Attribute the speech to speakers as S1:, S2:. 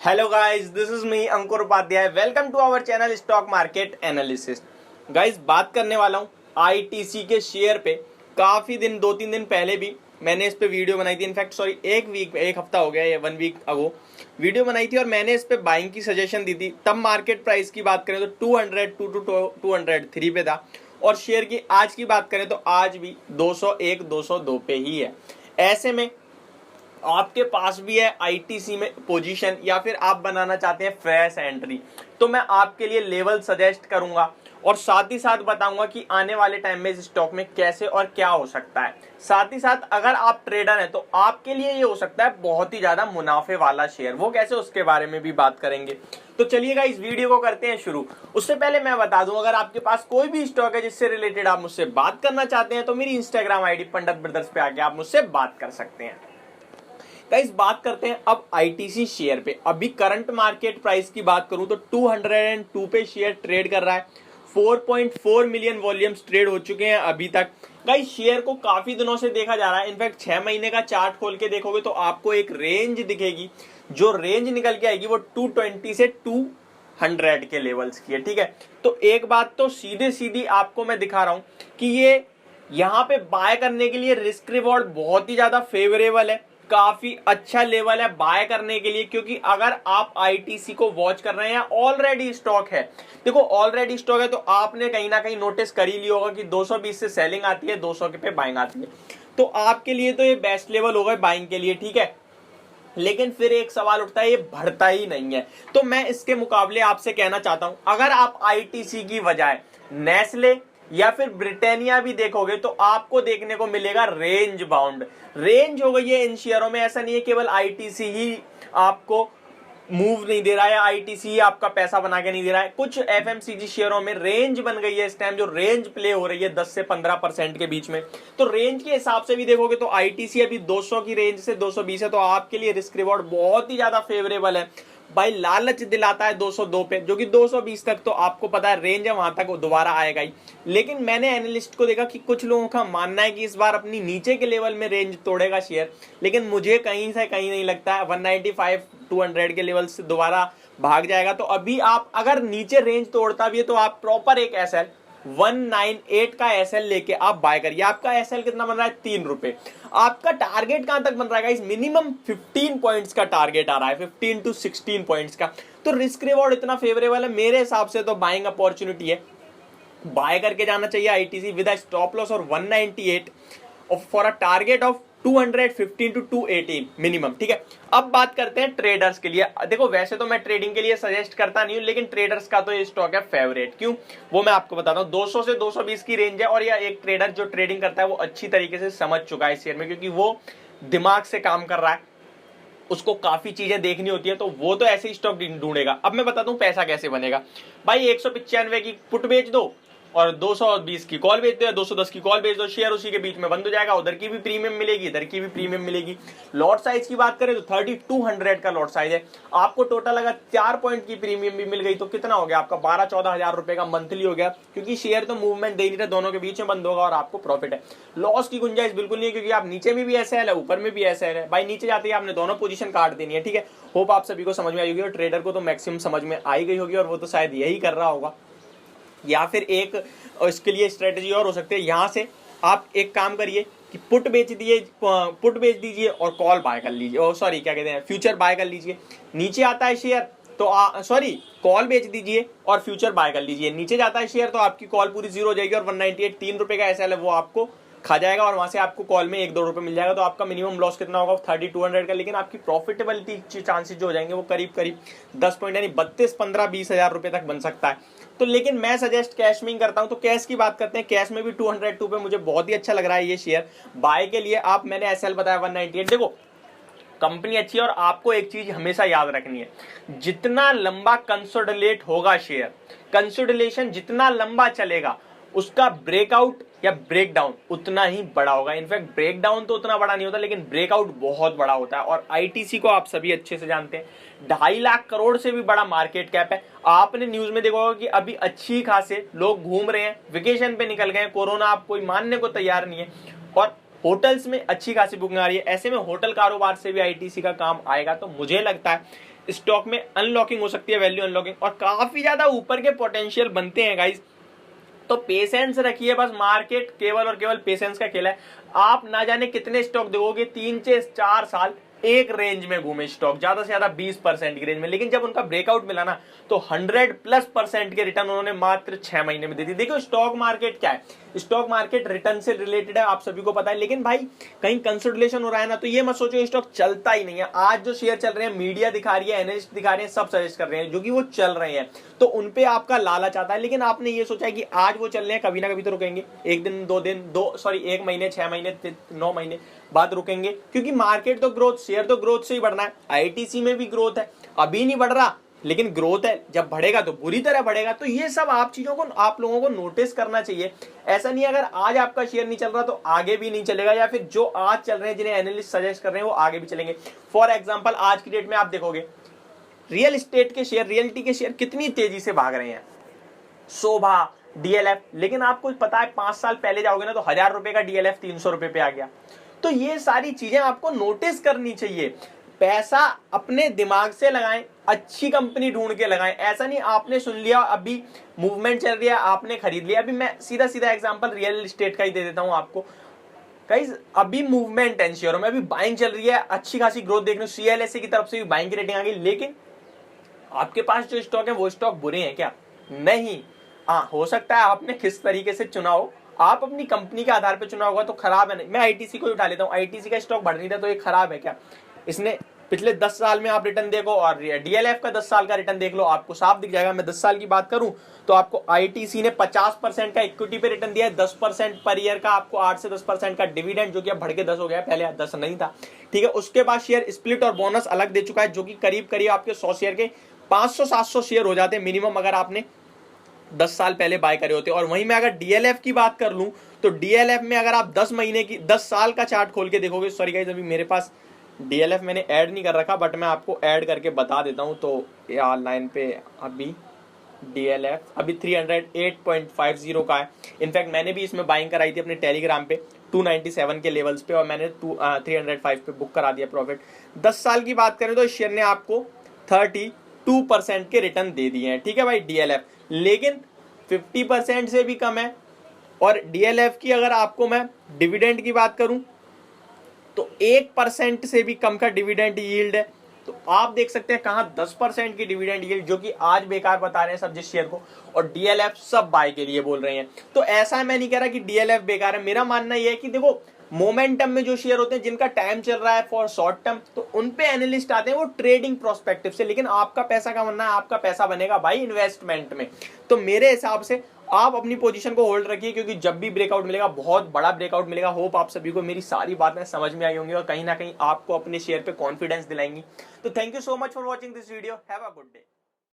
S1: Hello guys, this is me Ankur Upadhyay. Welcome to our channel stock market analysis. Guys, बात करने वाला हूँ ITC के शेयर पे। काफी दिन, 2-3 दिन पहले भी मैंने इस पे वीडियो बनाई थी। इनफैक्ट सॉरी, एक हफ्ता हो गया, ये 1 वीक अगो वीडियो बनाई थी और मैंने इस पे बाइंग की सजेशन दी थी। तब मार्केट प्राइस की बात करें तो 202 टू 203 पे था और शेयर की आज की बात करें तो आज भी 201 202 पे ही है। ऐसे में आपके पास भी है आईटीसी में पोजीशन या फिर आप बनाना चाहते हैं फ्रेश एंट्री, तो मैं आपके लिए लेवल सजेस्ट करूंगा और साथ ही साथ बताऊंगा कि आने वाले टाइम में इस स्टॉक में कैसे और क्या हो सकता है। साथ ही साथ अगर आप ट्रेडर हैं तो आपके लिए ये हो सकता है बहुत ही ज्यादा मुनाफे वाला शेयर। वो कैसे, उसके बारे में भी बात करेंगे। तो चलिएगा इस वीडियो को करते हैं शुरू। उससे पहले मैं बता दूं, अगर आपके पास कोई भी स्टॉक है जिससे रिलेटेड आप मुझसे बात करना चाहते हैं तो मेरी इंस्टाग्राम आईडी पंडित ब्रदर्स पे आके आप मुझसे बात कर सकते हैं। गाइस, बात करते हैं अब आईटीसी शेयर पे। अभी करंट मार्केट प्राइस की बात करूं तो 202 पे शेयर ट्रेड कर रहा है। 4.4 मिलियन वॉल्यूम्स ट्रेड हो चुके हैं अभी तक। गाइस, शेयर को काफी दिनों से देखा जा रहा है। इनफैक्ट 6 महीने का चार्ट खोल के देखोगे तो आपको एक रेंज दिखेगी। जो रेंज निकल के आएगी वो 220 से 200 के लेवल्स की है। ठीक है, तो एक बात तो सीधे सीधी आपको मैं दिखा रहा हूं कि ये यहाँ पे बाय करने के लिए रिस्क रिवॉर्ड बहुत ही ज्यादा फेवरेबल है। काफी अच्छा लेवल है बाय करने के लिए, क्योंकि अगर आप आईटीसी को वॉच कर रहे हैं, ऑलरेडी स्टॉक है। देखो, ऑलरेडी स्टॉक है तो आपने कहीं ना कहीं नोटिस कर ही लिया होगा कि 220 से सेलिंग आती है, 200 के पे बाइंग आती है। तो आपके लिए तो ये बेस्ट लेवल होगा बाइंग के लिए। ठीक है, लेकिन फिर एक सवाल उठता है, ये बढ़ता ही नहीं है। तो मैं इसके मुकाबले आपसे कहना चाहता हूं, अगर आप आईटीसी की बजाय नेस्ले या फिर ब्रिटानिया भी देखोगे तो आपको देखने को मिलेगा रेंज बाउंड। रेंज हो गई है इन शेयरों में। ऐसा नहीं है केवल आईटीसी ही आपको मूव नहीं दे रहा है, आईटीसी ही आपका पैसा बना के नहीं दे रहा है। कुछ एफएमसीजी शेयरों में रेंज बन गई है इस टाइम, जो रेंज प्ले हो रही है 10 से 15% के बीच में। तो रेंज के हिसाब से भी देखोगे तो आईटीसी अभी 200 की रेंज से 220 है, तो आपके लिए रिस्क रिवॉर्ड बहुत ही ज्यादा फेवरेबल है। भाई, लालच दिलाता है 202 पे, जो कि 220 तक तो आपको पता है रेंज है, वहां तक वो दोबारा आएगा ही। लेकिन मैंने एनालिस्ट को देखा कि कुछ लोगों का मानना है कि इस बार अपनी नीचे के लेवल में रेंज तोड़ेगा शेयर, लेकिन मुझे कहीं से कहीं नहीं लगता है 195 200 के लेवल से दोबारा भाग जाएगा। तो अभी आप अगर नीचे रेंज तोड़ता भी है तो आप प्रॉपर एक एसएल 198 का एसएल लेके आप बाय करिए। आपका एसएल कितना बन रहा है? 3 रुपए। आपका टारगेट कहां तक बन रहा है? इस मिनिमम 15 पॉइंट्स का टारगेट आ रहा है, 15 टू 16 पॉइंट्स का। तो रिस्क रिवॉर्ड इतना फेवरेबल है मेरे हिसाब से, तो बाइंग अपॉर्चुनिटी है, बाय करके जाना चाहिए ITC with a stop loss और 198 for a target of 215 to 218 minimum. ठीक है, अब बात करते हैं ट्रेडर्स के लिए। देखो, वैसे तो मैं ट्रेडिंग के लिए सजेस्ट करता नहीं हूं, लेकिन ट्रेडर्स का तो ये स्टॉक है फेवरेट। क्यों, वो मैं आपको बताता हूं। 200 से 220 की रेंज है और यह एक ट्रेडर जो ट्रेडिंग करता है वो अच्छी तरीके से समझ चुका है इस शेयर में, क्योंकि वो दिमाग से काम कर रहा है, उसको काफी चीजें देखनी होती है, तो वो तो ऐसे ही स्टॉक ढूंढेगा। अब मैं बताता हूं पैसा कैसे बनेगा। भाई, 195 की पुट बेच दो और 220 की कॉल बेच दो या 210 की कॉल बेच दो, शेयर उसी के बीच में बंद हो जाएगा। उधर की भी प्रीमियम मिलेगी, इधर की भी प्रीमियम मिलेगी। लॉट साइज की बात करें तो 3200 का लॉट साइज है। आपको टोटल अगर 4 पॉइंट की प्रीमियम भी मिल गई तो कितना हो गया आपका? 12-14 हजार रुपए का मंथली हो गया, क्योंकि शेयर तो मूवमेंट दे नहीं रहे, दोनों के बीच में बंद होगा और आपको प्रॉफिट है। लॉस की गुंजाइश बिल्कुल नहीं है, क्योंकि आप नीचे में भी एसएल है, ऊपर में भी एसएल है। भाई, नीचे जाते ही आपने दोनों पोजीशन काट देनी है। ठीक है, होप आप सभी को समझ में आई होगी और ट्रेडर को तो मैक्सिमम समझ में आई गई होगी, और वो तो शायद यही कर रहा होगा। या फिर एक इसके लिए स्ट्रेटेजी और हो सकती है, यहां से आप एक काम करिए कि पुट बेच दीजिए और कॉल बाय कर लीजिए, और सॉरी क्या कहते हैं, फ्यूचर बाय कर लीजिए। नीचे आता है शेयर तो कॉल बेच दीजिए और फ्यूचर बाय कर लीजिए। नीचे जाता है शेयर तो आपकी कॉल पूरी जीरो हो जाएगी और 198 3 रुपए का एसएल है वो आपको खा जाएगा, और वहां से आपको कॉल में 1-2 रुपए मिल जाएगा। तो आपका मिनिमम लॉस कितना होगा? 3200 का। लेकिन आपकी प्रॉफिटेबिलिटी चांसेस जो हो जाएंगे वो करीब 10 पॉइंट यानी 32, 15, 20 हजार रुपए तक बन सकता है। तो लेकिन मैं सजेस्ट कैश में ही करता हूं। तो कैश की बात करते हैं। कैश में भी 202 पे मुझे बहुत ही अच्छा लग रहा है ये शेयर बाय के लिए। आप, मैंने एसएल बताया 198। देखो, कंपनी अच्छी है और आपको एक चीज हमेशा याद रखनी है, जितना लंबा कंसोलिडेट होगा शेयर, कंसोलिडेशन जितना लंबा चलेगा, उसका ब्रेकआउट या ब्रेकडाउन उतना ही बड़ा होगा। इनफैक्ट ब्रेकडाउन तो उतना बड़ा नहीं होता, लेकिन ब्रेकआउट बहुत बड़ा होता है। और आईटीसी को आप सभी अच्छे से जानते हैं, 2.5 लाख करोड़ से भी बड़ा मार्केट कैप है। आपने न्यूज में देखा होगा कि अभी अच्छी खासे लोग घूम रहे हैं, वेकेशन पे निकल गए, कोरोना आप कोई मानने को तैयार नहीं है, और होटल्स में अच्छी खासी बुकिंग आ रही है। ऐसे में होटल कारोबार से भी आईटीसी का काम आएगा। तो मुझे लगता है स्टॉक में अनलॉकिंग हो सकती है, वैल्यू अनलॉकिंग, और काफी ज्यादा ऊपर के पोटेंशियल बनते हैं गाइस। तो पेशेंस रखिए, बस मार्केट केवल और केवल पेशेंस का खेल है। आप ना जाने कितने स्टॉक देखोगे 3 से 4 साल एक रेंज में घूमे स्टॉक, ज्यादा से ज्यादा 20% की रेंज में, लेकिन जब उनका ब्रेकआउट मिला ना तो 100+% के रिटर्न उन्होंने मात्र 6 महीने में दे दी। देखो स्टॉक मार्केट क्या है, स्टॉक मार्केट रिटर्न से रिलेटेड है, आप सभी को पता है, लेकिन भाई कहीं कंसोलिडेशन हो रहा है ना, तो ये मत सोचो स्टॉक चलता ही नहीं है। आज जो शेयर चल रहे हैं, मीडिया दिखा रही है, एनालिस्ट दिखा रहे हैं, सब सजेस्ट कर रहे हैं जो कि वो चल रहे हैं, तो उनपे आपका लालच आता है। लेकिन आपने ये सोचा है कि आज वो चल रहे हैं, कभी ना कभी तो रुकेंगे, एक दिन, 2 दिन, 1 महीने, 6 महीने, 9 महीने बाद रुकेंगे, क्योंकि मार्केट तो ग्रोथ, शेयर तो ग्रोथ से ही बढ़ना है। आईटीसी में भी ग्रोथ है, अभी नहीं बढ़ रहा लेकिन ग्रोथ है, जब बढ़ेगा तो बुरी तरह बढ़ेगा। तो ये सब आप चीजों को, आप लोगों को नोटिस करना चाहिए। ऐसा नहीं अगर आज आपका शेयर नहीं चल रहा तो आगे भी नहीं चलेगा, या फिर जो आज चल रहे हैं, जिन्हें एनालिस्ट सजेस्ट कर रहे हैं, वो आगे भी चलेंगे। फॉर एग्जांपल आज की डेट में आप देखोगे रियल एस्टेट के शेयर, रियलिटी के शेयर कितनी तेजी से भाग रहे हैं, शोभा, डीएलएफ। लेकिन आपको पता है 5 साल पहले जाओगे ना तो 1000 रुपए का डीएलएफ 300 रुपए पे आ गया। तो ये सारी चीजें आपको नोटिस करनी चाहिए। पैसा अपने दिमाग से लगाएं, अच्छी कंपनी ढूंढ के लगाएं। ऐसा नहीं आपने सुन लिया, अभी मूवमेंट चल रही है, आपने खरीद लिया। अभी मैं सीधा सीधा एग्जांपल रियल एस्टेट का ही दे देता हूं आपको। गाइस अभी मूवमेंट है शेयरों में, अभी बाइंग चल रही है, अच्छी खासी ग्रोथ देखने, सीएलएसए की तरफ से भी बाइंग की रेटिंग आ गई। लेकिन आपके पास जो स्टॉक है वो स्टॉक बुरे हैं क्या? नहीं। हाँ, हो सकता है आपने किस तरीके से चुना हो, आप अपनी कंपनी के आधार पर चुना होगा तो खराब है। नहीं, मैं आईटीसी को ही उठा लेता हूँ। आईटीसी का स्टॉक बढ़ नहीं था तो ये खराब है क्या? इसने पिछले 10 साल में आप रिटर्न देखो और डीएलएफ का 10 साल का रिटर्न देख लो, आपको साफ दिख जाएगा। मैं 10 साल की बात करूं तो आपको आईटीसी ने 50% का इक्विटी पे रिटर्न दिया है, 10% पर ईयर का, आपको 8 से 10% का डिविडेंड, जो कि अब बढ़ के 10 हो गया, पहले 10 नहीं था, ठीक है। उसके बाद शेयर स्प्लिट और बोनस अलग दे चुका है, जो कि करीब करीब आपके 100 शेयर के 500-700 शेयर हो जाते हैं मिनिमम, अगर आपने 10 साल पहले बाय करे होते। और वहीं मैं अगर डीएलएफ की बात कर लूं तो डीएलएफ में अगर आप 10 साल का चार्ट खोल के देखोगे, सॉरी गाइस अभी मेरे पास डीएलएफ मैंने ऐड नहीं कर रखा, बट मैं आपको ऐड करके बता देता हूं। तो ये ऑनलाइन पे अभी डीएलएफ अभी 308.50 का है। इनफैक्ट मैंने भी इसमें बाइंग कराई थी अपने टेलीग्राम पे 297 के लेवल्स पे, और मैंने 305 पे बुक करा दिया प्रॉफिट। 10 साल की बात करें तो इस शेयर ने आपको 32% के रिटर्न दे दिए हैं, ठीक है भाई डीएलएफ। लेकिन 50% से भी कम है। और डीएलएफ की अगर आपको मैं डिविडेंड की बात करूं तो 1% से भी कम का डिविडेंड यील्ड है। तो आप देख सकते हैं कहां 10% की डिविडेंड यील्ड, जो कि आज बेकार बता रहे हैं सब जिस शेयर को, और डीएलएफ सब बाय के लिए बोल रहे हैं। तो ऐसा मैं नहीं कह रहा कि डीएलएफ बेकार है, मेरा मानना यह है कि देखो मोमेंटम में जो शेयर होते हैं जिनका टाइम चल रहा है फॉर शॉर्ट टर्म, तो उनपे एनालिस्ट आते हैं वो ट्रेडिंग प्रोस्पेक्टिव से। लेकिन आपका पैसा का बनना है, आपका पैसा बनेगा भाई इन्वेस्टमेंट में। तो मेरे हिसाब से आप अपनी पोजीशन को होल्ड रखिए, क्योंकि जब भी ब्रेकआउट मिलेगा, बहुत बड़ा ब्रेकआउट मिलेगा। होप आप सभी को मेरी सारी बातें समझ में आई होंगी और कहीं ना कहीं आपको अपने शेयर पे कॉन्फिडेंस दिलाएंगी। तो thank you so much for watching this video, have a good day.